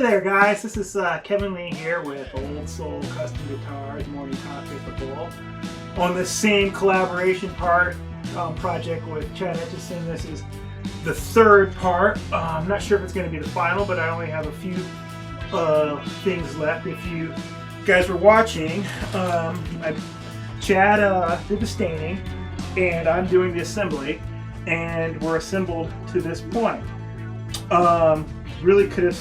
there guys, this is Kevin Lee here with Old Soul Custom Guitars, Morning Coffee at the Bowl. On the same collaboration project with Chad Etchison. This is the third part. I'm not sure if it's going to be the final, but I only have a few things left. If you guys were watching, Chad did the staining and I'm doing the assembly, and we're assembled to this point. Really could have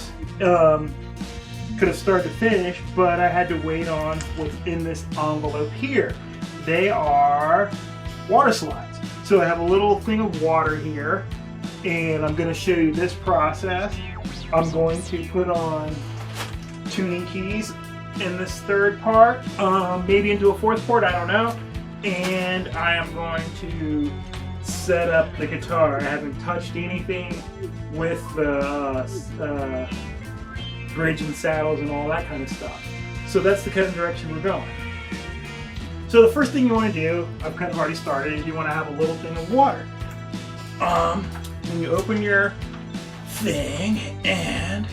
started to finish, but I had to wait on what's in this envelope here. They are water slides. So I have a little thing of water here, and I'm going to show you this process. I'm going to put on tuning keys in this third part, maybe into a fourth part, I don't know. And I am going to set up the guitar. I haven't touched anything with the bridge and saddles and all that kind of stuff. So that's the kind of direction we're going. So the first thing you want to do, I've kind of already started, is you want to have a little thing of water. When you open your thing, and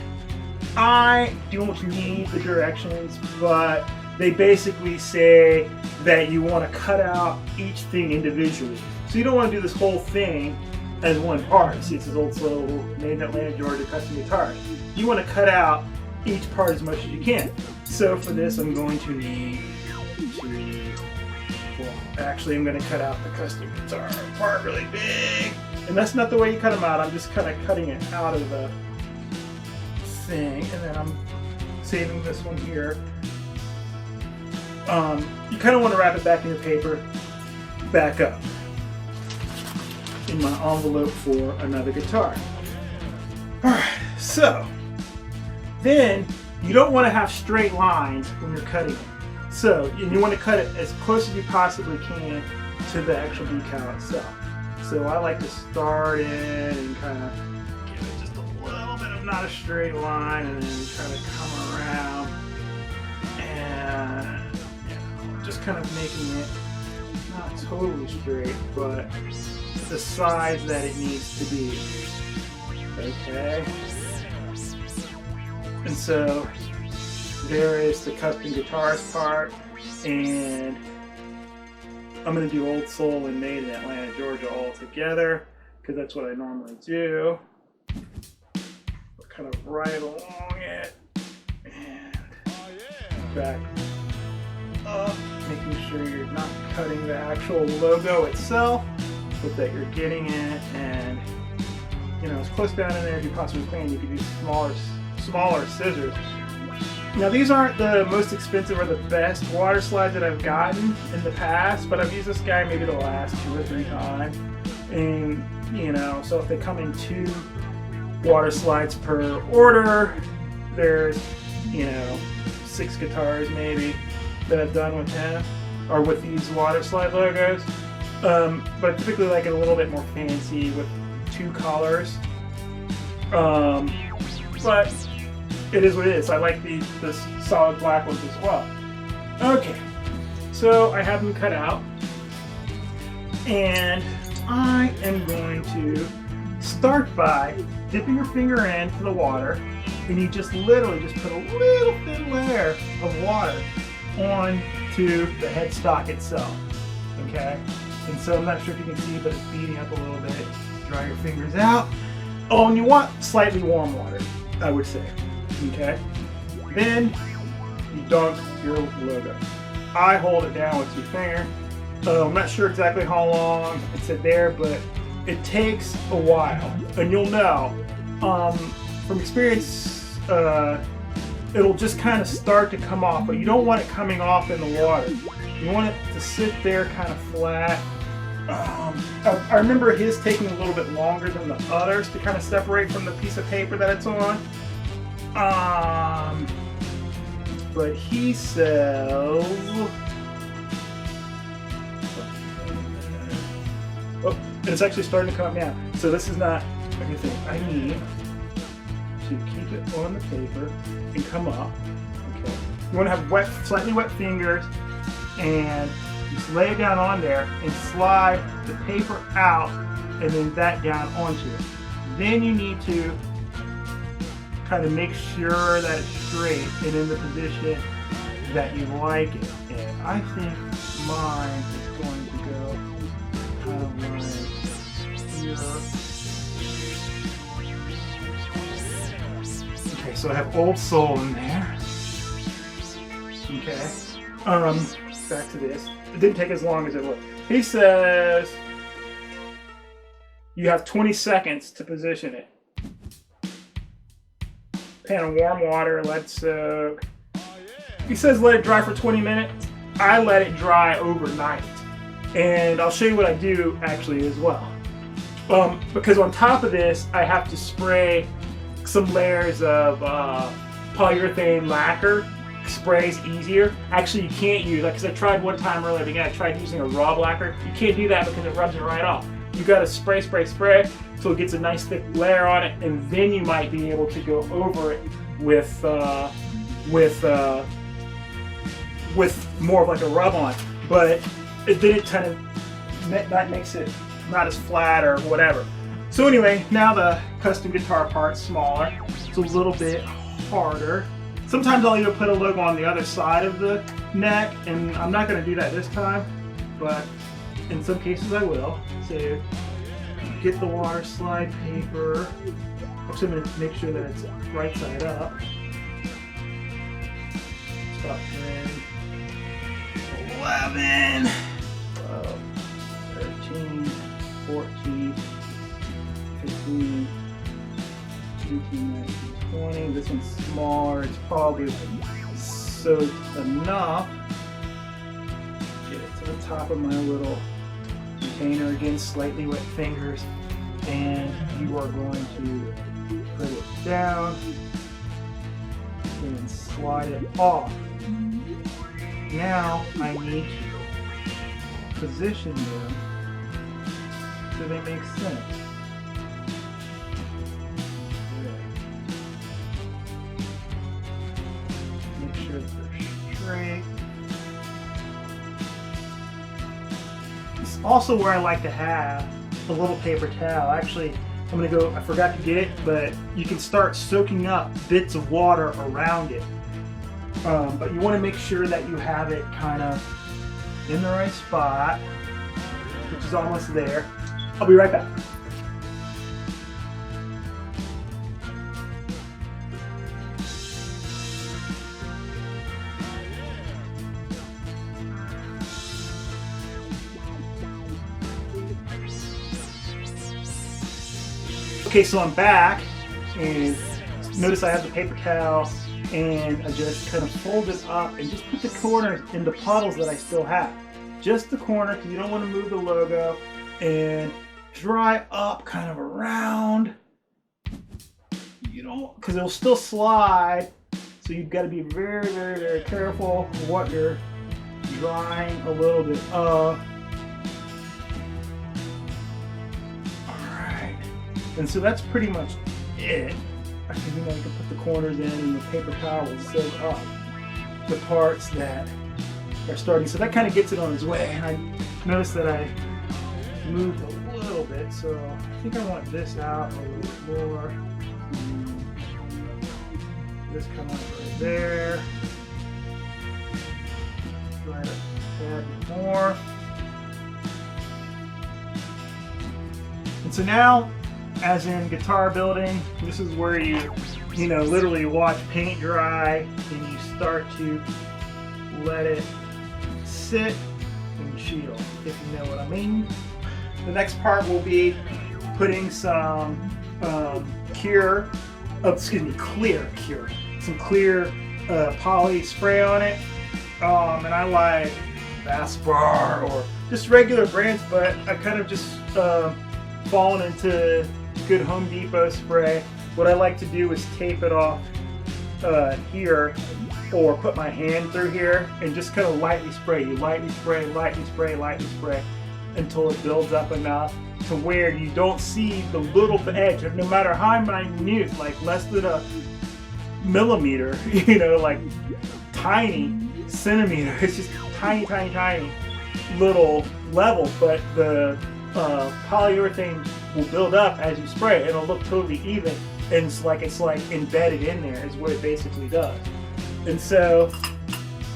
I don't need the directions, but they basically say that you want to cut out each thing individually. So you don't want to do this whole thing as one part. See, it says Old Soul, made in Atlanta, Georgia, custom guitars. You want to cut out each part as much as you can. So for this, I'm going to need actually I'm going to cut out the custom guitar part really big. And that's not the way you cut them out. I'm just kind of cutting it out of the thing, and then I'm saving this one here. You kind of want to wrap it back in your paper, back up in my envelope for another guitar. Alright, so then you don't want to have straight lines when you're cutting it. So you want to cut it as close as you possibly can to the actual decal itself. So I like to start in and kind of give it just a little bit of not a straight line, and then try to come around and just kind of making it not totally straight, but the size that it needs to be. Okay. And so there is the custom guitars part, and I'm going to do Old Soul and Made in Atlanta, Georgia all together, because that's what I normally do. Kind of right along it, and back up, making sure you're not cutting the actual logo itself, but that you're getting it, and as close down in there as you possibly can. You could use smaller scissors. Now these aren't the most expensive or the best water slides that I've gotten in the past, but I've used this guy maybe the last 2 or 3 times, and so if they come in 2 water slides per order, there's 6 guitars maybe that I've done with him, or with these water slide logos. But I typically like it a little bit more fancy with 2 colors. But it is what it is. I like the solid black ones as well. Okay, so I have them cut out, and I am going to start by dipping your finger into the water, and you just literally just put a little thin layer of water onto the headstock itself. Okay, and so I'm not sure if you can see, but it's beating up a little bit. Dry your fingers out. Oh, and you want slightly warm water, I would say. Okay, then you dunk your logo. I hold it down with 2 fingers. I'm not sure exactly how long it said there, but it takes a while, and you'll know from experience. It'll just kind of start to come off, but you don't want it coming off in the water. You want it to sit there kind of flat. I remember his taking a little bit longer than the others to kind of separate from the piece of paper that it's on. But he sells. Oh, and it's actually starting to come out now. So this is not everything I need to keep it on the paper and come up. Okay. You want to have slightly wet fingers, and just lay it down on there and slide the paper out, and then that down onto it. Then you need to kind of make sure that it's straight and in the position that you like it. And I think mine is going to go kind of like here. Okay, so I have Old Soul in there. Okay. Back to this. It didn't take as long as it would. He says you have 20 seconds to position it. Pan of warm water, let it soak. He says let it dry for 20 minutes. I let it dry overnight. And I'll show you what I do actually as well. Because on top of this, I have to spray some layers of polyurethane lacquer. Spray's easier. Actually, you can't use that because I tried one time earlier. Again, I tried using a raw lacquer. You can't do that because it rubs it right off. You got to spray so it gets a nice thick layer on it, and then you might be able to go over it with more of like a rub on. But then it kind of that makes it not as flat or whatever. So anyway, now the custom guitar part's smaller. It's a little bit harder. Sometimes I'll even put a logo on the other side of the neck, and I'm not going to do that this time, but in some cases I will. So get the water slide paper. Actually, I'm going to make sure that it's right side up. Stop 10, 11, 12, 13, 14, 15, 18, 19, 20. This one's smaller. It's probably soaked enough. Get it to the top of my little container. Again, slightly wet fingers. And you are going to put it down and slide it off. Now I need to position them so they make sense. Make sure that they're straight. It's also where I like to have a little paper towel. Actually, I'm gonna go, I forgot to get it, but you can start soaking up bits of water around it. But you want to make sure that you have it kind of in the right spot, which is almost there. I'll be right back. Okay, so I'm back, and notice I have the paper towel, and I just kind of fold it up and just put the corners in the puddles that I still have. Just the corner, because you don't want to move the logo, and dry up kind of around. You don't, because it'll still slide, so you've got to be very, very, very careful what you're drying a little bit of. And so that's pretty much it. I can, you can put the corners in, and the paper towel will soak up the parts that are starting. So that kind of gets it on its way. And I noticed that I moved a little bit, so I think I want this out a little bit more. This come up right there. Try to add more. And so now, as in guitar building, this is where you literally watch paint dry and you start to let it sit and chill, if you know what I mean. The next part will be putting some clear poly spray on it. And I like Bassbar or just regular brands, but I kind of just fallen into good Home Depot spray. What I like to do is tape it off here, or put my hand through here and just kind of lightly spray. You lightly spray, lightly spray, lightly spray until it builds up enough to where you don't see the little edge, no matter how minute, like less than a millimeter, like tiny centimeter. It's just tiny, tiny, tiny little level, but the polyurethane will build up as you spray. It'll look totally even, and it's like embedded in there is what it basically does. And so,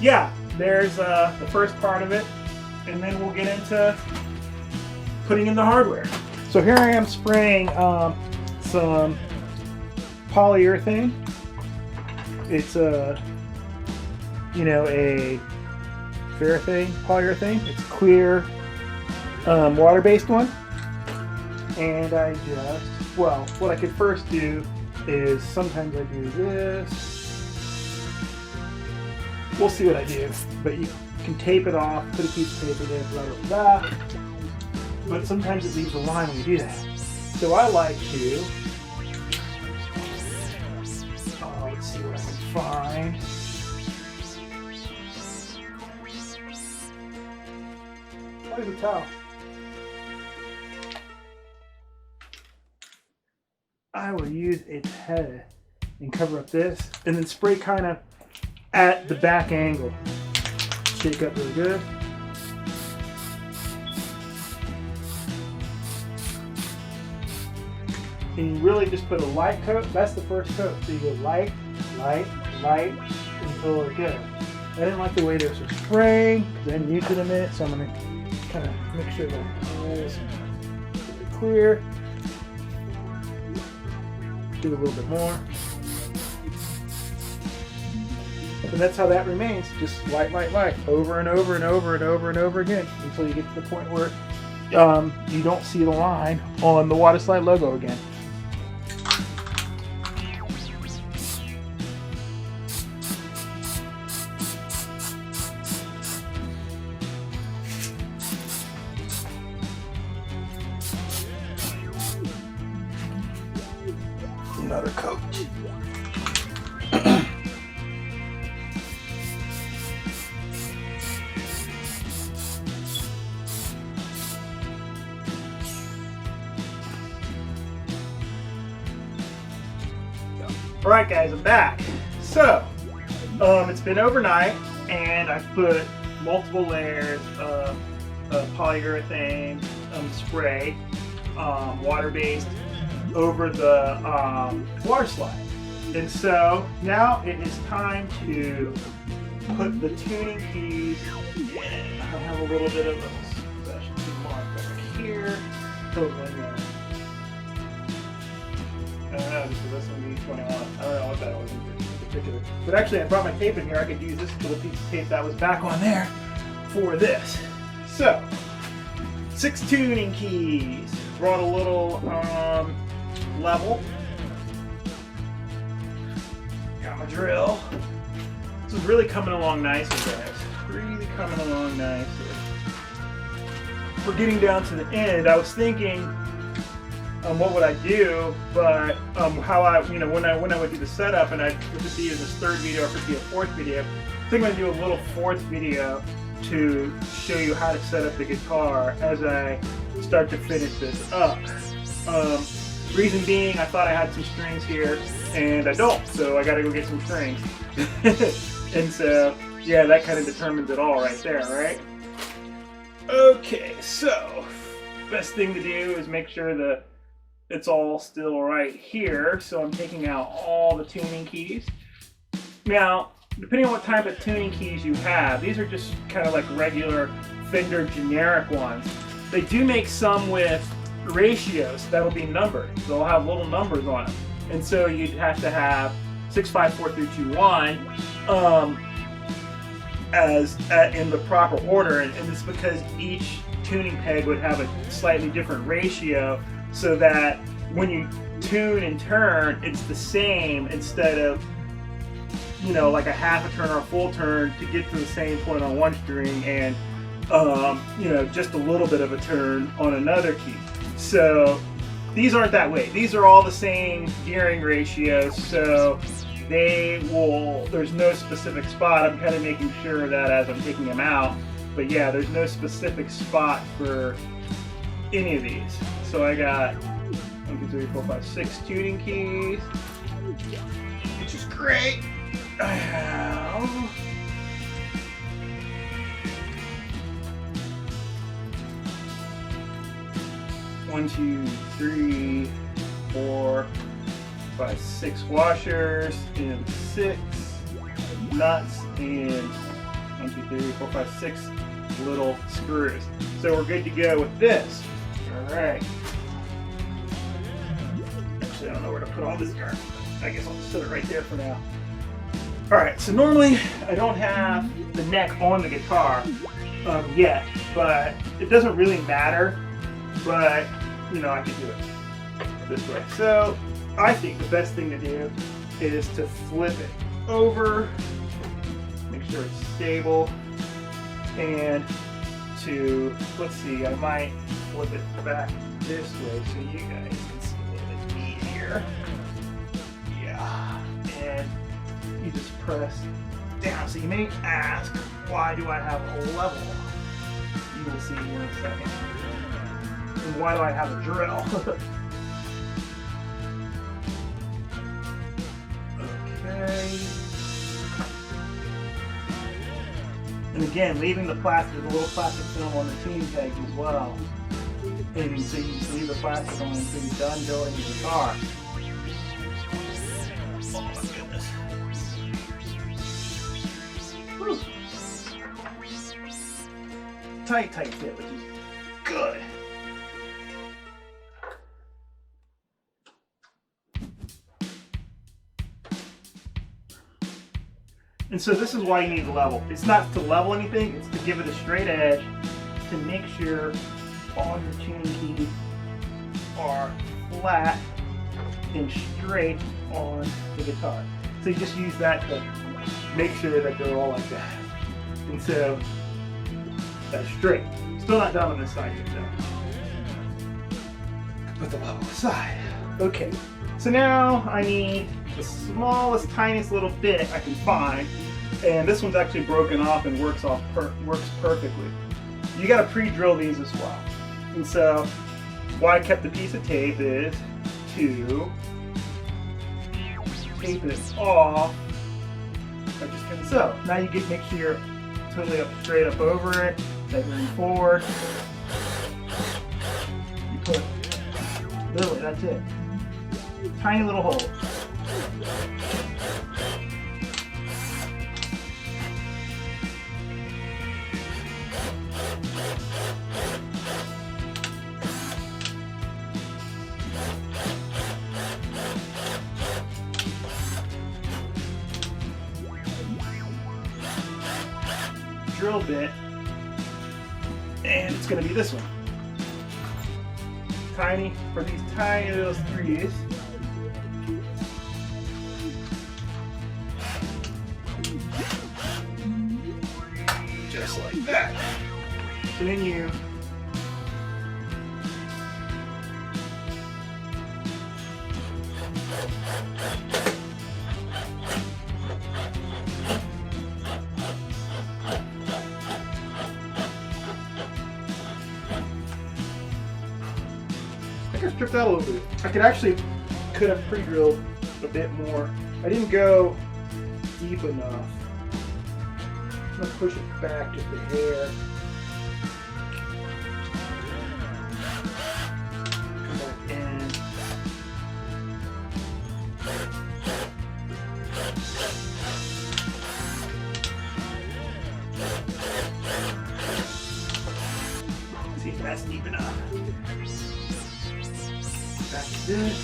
yeah, there's the first part of it, and then we'll get into putting in the hardware. So here I am spraying some polyurethane. It's a polyurethane. It's a clear water-based one. And I just, well, what I could first do is sometimes I do this. We'll see what I do, but you can tape it off, put a piece of paper there, blah, blah, blah. But sometimes it leaves a line when you do that. So I like to, let's see what I can find. Where's the towel? I will use its head and cover up this, and then spray kind of at the back angle. Shake up really good. And you really just put a light coat. That's the first coat. So you go light, light, light until it goes. I didn't like the way this was spraying because I hadn't used it a minute, so I'm going to kind of make sure that it's clear. Do a little bit more. And that's how that remains. Just light, light, light, over and over and over and over and over again until you get to the point where you don't see the line on the water slide logo again. Another coat. Alright guys, I'm back. So, it's been overnight and I put multiple layers of polyurethane spray, water-based, over the water slide. And so now it is time to put the tuning keys in. I have a little bit of a specialty mark over here. I don't know, this is SMB 21. I don't know what that was in particular. But actually I brought my tape in here. I could use this little piece of tape that was back on there for this. So, 6 tuning keys. Brought a little level. Got my drill. This is really coming along nicely, guys. Really coming along nicely. We're getting down to the end. I was thinking, what would I do? But how I, when I would do the setup, and I would just be in this third video or could be a fourth video. I think I'm gonna do a little fourth video to show you how to set up the guitar as I start to finish this up. Reason being, I thought I had some strings here, and I don't, so I gotta go get some strings. And so, yeah, that kind of determines it all right there, right? Okay, so, best thing to do is make sure that it's all still right here. So I'm taking out all the tuning keys. Now, depending on what type of tuning keys you have, these are just kind of like regular Fender generic ones. They do make some with ratios that'll be numbered. They'll have little numbers on them. And so you'd have to have 6, 5, 4, 3, 2, 1 in the proper order. And it's because each tuning peg would have a slightly different ratio so that when you tune and turn, it's the same instead of, like a half a turn or a full turn to get to the same point on one string and, just a little bit of a turn on another key. So these aren't that way. These are all the same gearing ratios, so there's no specific spot. I'm kind of making sure that as I'm taking them out, but yeah, there's no specific spot for any of these. So I got 1, 2, 3, 4, 5, 6 tuning keys, which is great. I have 1, 2, 3, 4, 5, 6 washers and 6 nuts and 1, 2, 3, 4, 5, 6 little screws. So we're good to go with this. All right. Actually, I don't know where to put all this garment. I guess I'll just set it right there for now. All right, so normally I don't have the neck on the guitar yet, but it doesn't really matter, but you know, I can do it this way. So I think the best thing to do is to flip it over, make sure it's stable, and to, let's see, I might flip it back this way so you guys can see a little bit easier. Yeah, and you just press down. So you may ask, why do I have a level? You will see in a second. And why do I have a drill? Okay. And again, leaving the plastic, the little plastic film on the tuning pegs as well. And so you just leave the plastic on until you're done building the guitar. Oh my goodness. Whew. Tight fit, which is good. And so this is why you need the level. It's not to level anything, it's to give it a straight edge to make sure all your tuning keys are flat and straight on the guitar. So you just use that to make sure that they're all like that. And so that's straight. Still not done on this side yet though. Put the level aside. Okay, so now I need the smallest, tiniest little bit I can find, and this one's actually broken off and works perfectly. You got to pre-drill these as well. And so why I kept the piece of tape is to tape it off. So now you get, make sure you're totally up straight up over it, then lean forward. You put literally, that's it. Tiny little hole. Drill bit, and it's going to be this one. Tiny, for these tiny little screws. Just like that. So then you I stripped out a little bit. I could have pre-drilled a bit more. I didn't go deep enough. I'm gonna push it back just a hair. Come back in. See if that's deep enough. Back to this.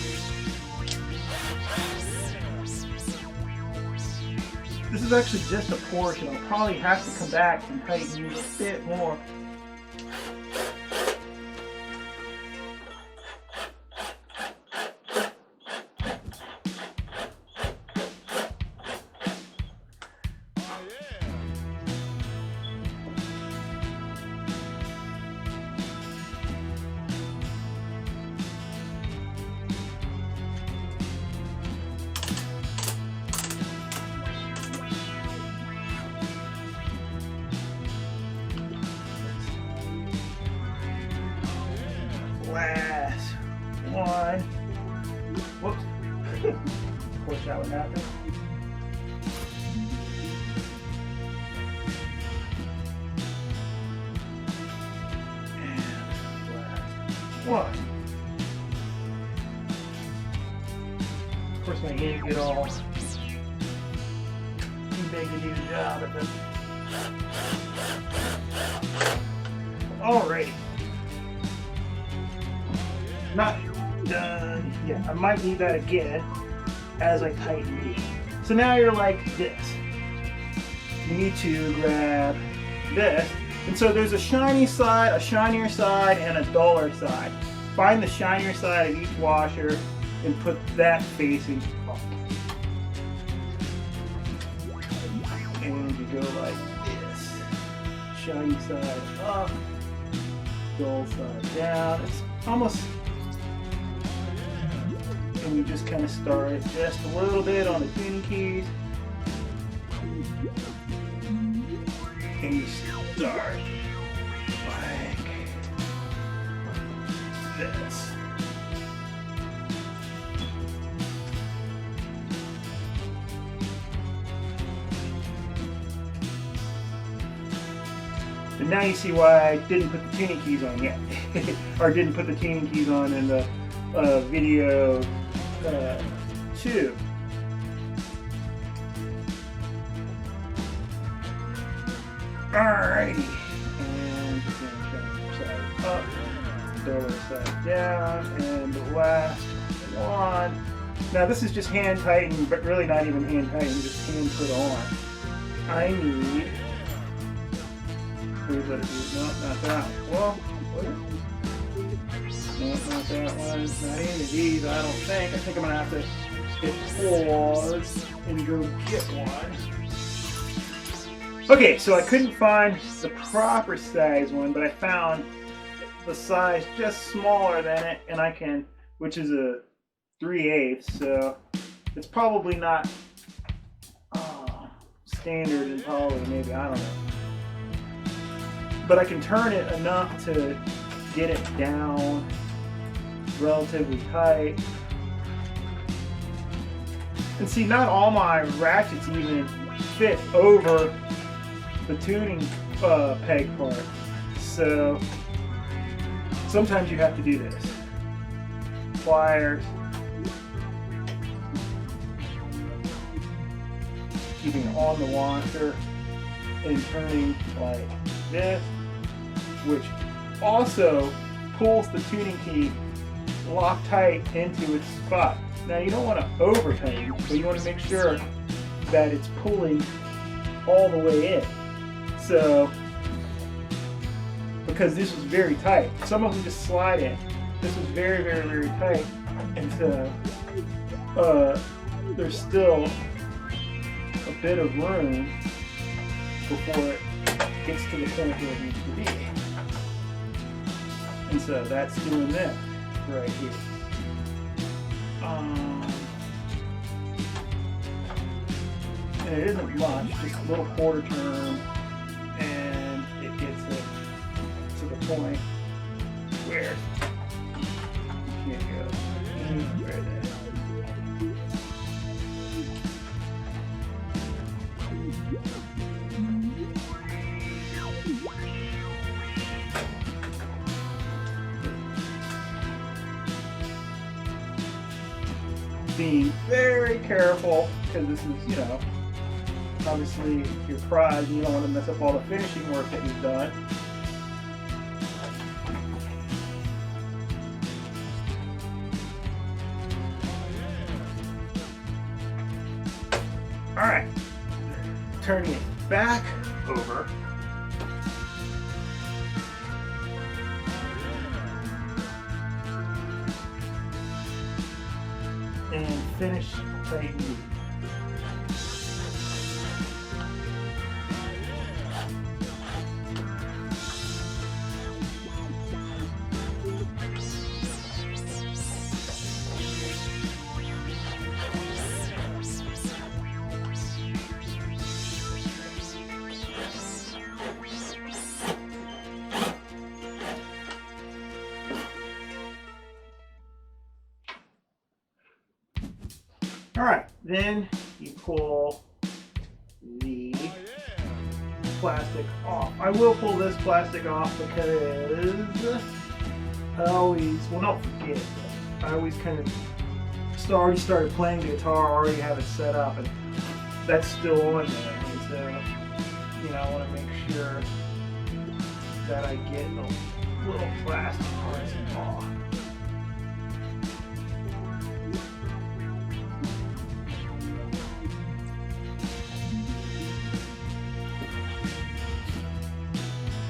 This is actually just a portion. I'll probably have to come back and tighten these a bit more. Last one. Whoops. Of course that would happen. And last one. course, my hands get all too big to do the job at this. Alrighty. Not done yet. I might need that again as I tighten these. So now you're like this. You need to grab this. And so there's a shiny side, a shinier side, and a duller side. Find the shinier side of each washer and put that facing up. And you go like this. Shiny side up, dull side down. It's almost, and you just kind of start it just a little bit on the tuning keys. And you start like this. And now you see why I didn't put the tuning keys on yet. Or didn't put the tuning keys on in the video 2. Alrighty, and side up, duller side down, and the last one. Now this is just hand tightened, but really not even hand tightened, just hand put on. I need, where's that? No, not that one. Well, no, not that one. Not any of these, I don't think. I think I'm gonna have to hit pause and go get one. Okay, so I couldn't find the proper size one, but I found the size just smaller than it, and I can, which is a 3/8, so it's probably not standard and probably maybe, I don't know. But I can turn it enough to get it down relatively tight. And see, not all my ratchets even fit over the tuning peg part, so sometimes you have to do this. Pliers, keeping it on the washer and turning like this, which also pulls the tuning key locked tight into its spot. Now you don't want to over tighten, but you want to make sure that it's pulling all the way in. So, because this was very tight. Some of them just slide in. This was very, very, very tight. And so, there's still a bit of room before it gets to the point where it needs to be. And so that's doing this right here. And it isn't much, just a little quarter turn. And it gets it to the point where you can't go anywhere there. Being very careful, because this is, you know, obviously your prize and you don't want to mess up all the finishing work that you've done. Alright, turning it back over. And finish tightening. Alright, then you pull the plastic off. I will pull this plastic off because I always, well, not forget, I always kind of already started playing guitar, already have it set up, and that's still on there. And so, you know, I want to make sure that I get the little plastic parts off.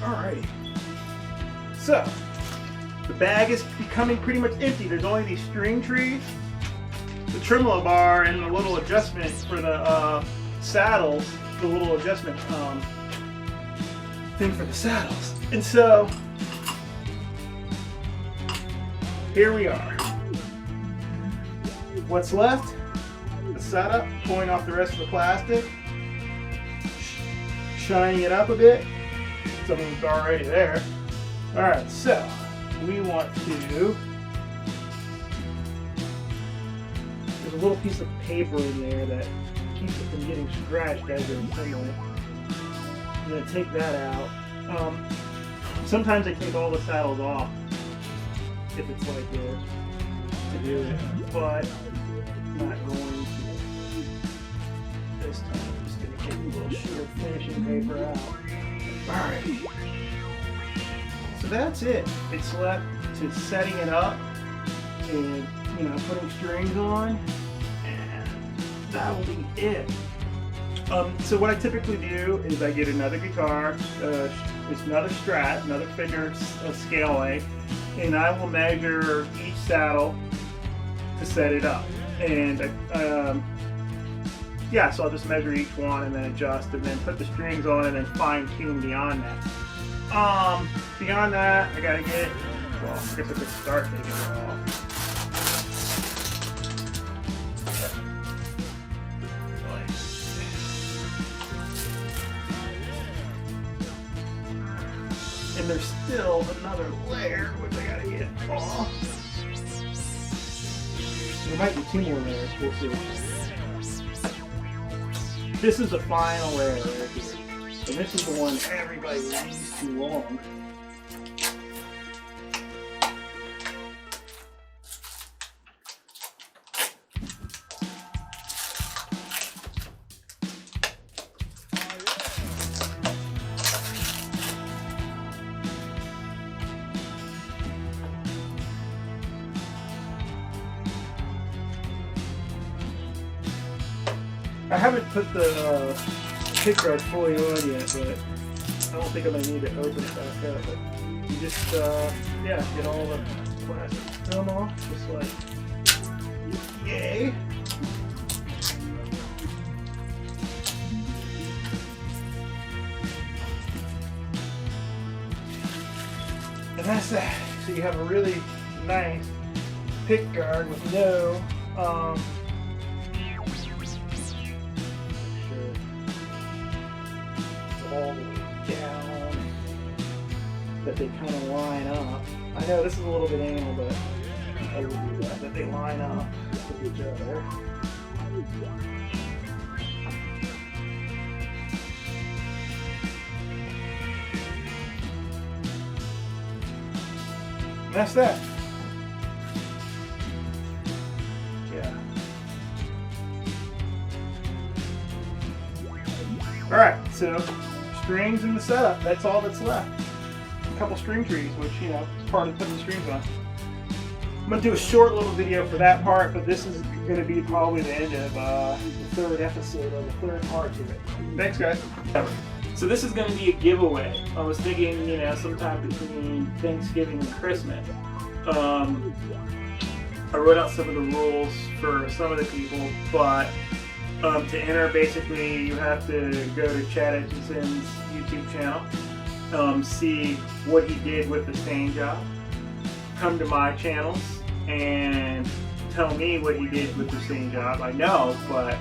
Alrighty. So, the bag is becoming pretty much empty. There's only these string trees, the tremolo bar, and the little adjustment for the saddles, the little adjustment thing for the saddles. And so, here we are. What's left? The setup, pulling off the rest of the plastic, shining it up a bit. Something's already there. Alright, so we want to, there's a little piece of paper in there that keeps it from getting scratched as you're assembling. I'm going to take that out. Sometimes I take all the saddles off if it's like this to do it, but I'm not going to this time. I'm just going to get a little sheet of finishing paper out. Alright, so that's it. It's left to setting it up and, you know, putting strings on, and that will be it. So what I typically do is I get another guitar, it's another Strat, another Fender scale length, and I will measure each saddle to set it up. And yeah, so I'll just measure each one and then adjust and then put the strings on and then fine tune beyond that. Beyond that, I gotta get, well, I guess I could start taking it off. And there's still another layer which I gotta get off. There might be 2 more layers, we'll see. This is the final layer right here. And this is the one everybody leaves too long. I haven't put the pick guard fully on yet, but I don't think I'm going to need to open it back up. But you just, yeah, get all the plastic film off, just like, yay. And that's that. So you have a really nice pick guard with no, all the way down, that they kind of line up. I know this is a little bit anal, but I will do that they line up with each other. And that's that. Yeah. Alright, so strings in the setup, that's all that's left. A couple string trees, which, you know, is part of putting the strings on. I'm going to do a short little video for that part, but this is going to be probably the end of the 3rd episode of the 3rd part to it. Thanks, guys. So this is going to be a giveaway. I was thinking, you know, sometime between Thanksgiving and Christmas. I wrote out some of the rules for some of the people, but to enter, basically, you have to go to Chad Etchison's YouTube channel, see what he did with the stain job, come to my channels, and tell me what he did with the stain job. I know, but,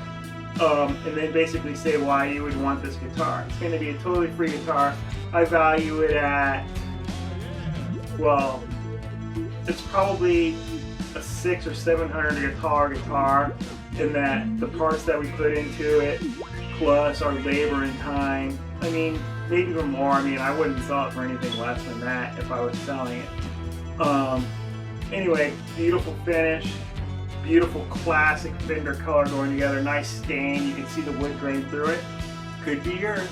and then basically say why you would want this guitar. It's going to be a totally free guitar. I value it at, well, it's probably a $600 or $700 guitar. In that the parts that we put into it, plus our labor and time, I mean, maybe even more. I mean, I wouldn't sell it for anything less than that if I was selling it. Anyway, beautiful finish. Beautiful classic Fender color going together. Nice stain. You can see the wood grain through it. Could be yours.